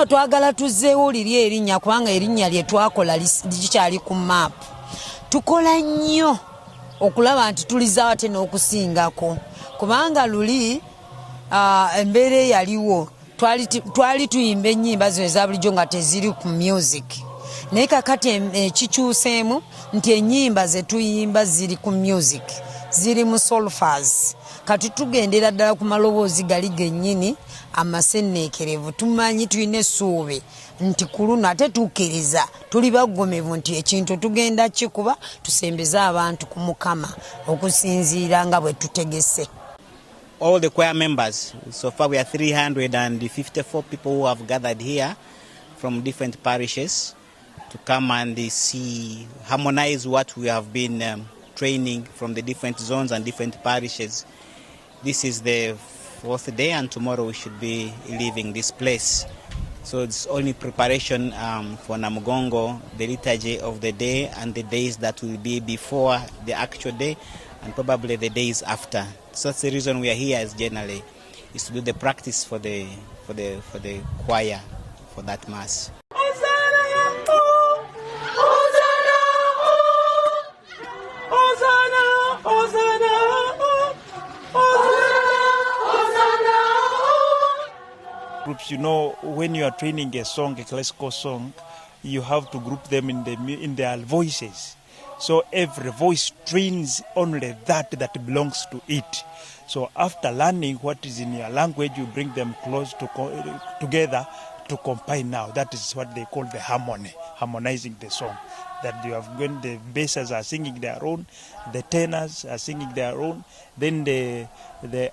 nno twagala tuzzeewo liri erinnya kubanga erinnya lye twakola likyali ku map. Tukola nnyo okulaba nti tuliza ate n'okusingako kubanga luli embeera yaliwo twali tuyimba ennyimba zino eza bulijjo nga teziri ku music. Naye kakati kikyuseemu nti ennyimba ze tuyimba ziri ku music, ziri mu surpass. Kati tugendera ddala ku maloboozi gali gennyini amasenneekerevu. Tumanyi tulina essuubi nti ku luno ate tukkiriza tuli baggomevu nti ekintu tugenda kikuba tusembeze abantu ku Mukama okusinziira nga bwe tutegese. All the choir members, so far we are 354 people who have gathered here from different parishes to come and harmonize what we have been training from the different zones and different parishes. This is the 4th day and tomorrow we should be leaving this place. So it's only preparation for Namugongo, the liturgy of the day and the days that will be before the actual day and probably the days after. So that's the reason we are here as generally, is to do the practice for the choir for that mass. Groups, you know, when you are training a song, a classical song, you have to group them in their voices. So every voice trains only that belongs to it. So after learning what is in your language, you bring them close together to combine now. That is what they call the harmony, harmonizing the song. That you have when the basses are singing their own, the tenors are singing their own, then the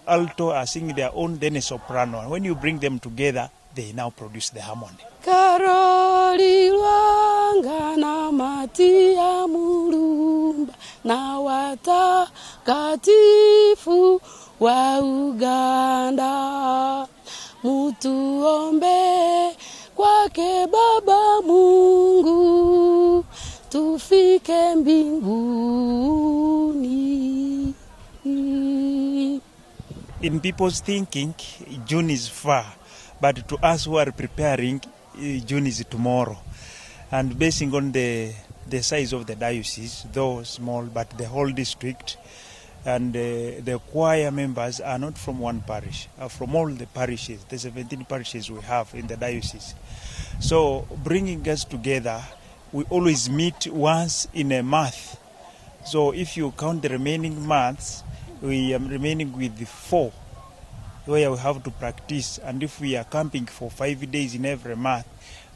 alto are singing their own, then a soprano. When you bring them together, they now produce the harmony. Karoli wanga na matia mulumba na watakatifu wa Uganda, mutuombe kwake Baba Mungu tufike mbinguni. In people's thinking, June is far, but to us who are preparing, June is tomorrow. And basing on the size of the diocese, though small, but the whole district, and the choir members are not from one parish, are from all the parishes, the 17 parishes we have in the diocese. So bringing us together, we always meet once in a month. So if you count the remaining months, we are remaining with 4 where we have to practice. And if we are camping for 5 days in every month,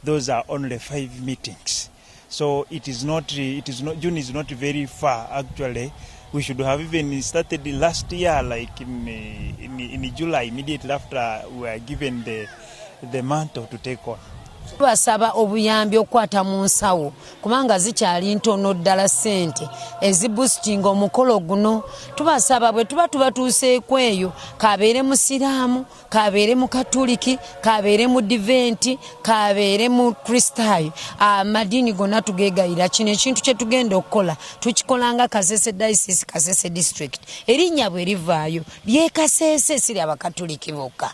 those are only 5 meetings. So June is not very far actually. We should have even started last year, like in July, immediately after we were given the mantle to take on. Tubasaba obuyambi okwata mu nsawo kubanga zikyali ntono ddala ssente eziboostinga omukolo guno. Tubasaba bwe tuba tubatuuseeko eyo, kabeere musiraamu, kabeere mu katuliki, kabeere mu diventi, kabeere mu kristaayo, amadiini gonna tugeegayira. Kino ekintu kye tugenda okukola tukikolanga Kasese Diocese, Kasese District. Erinnya bwe livaayo ly'e Kasese, siri abakatuliki bokka.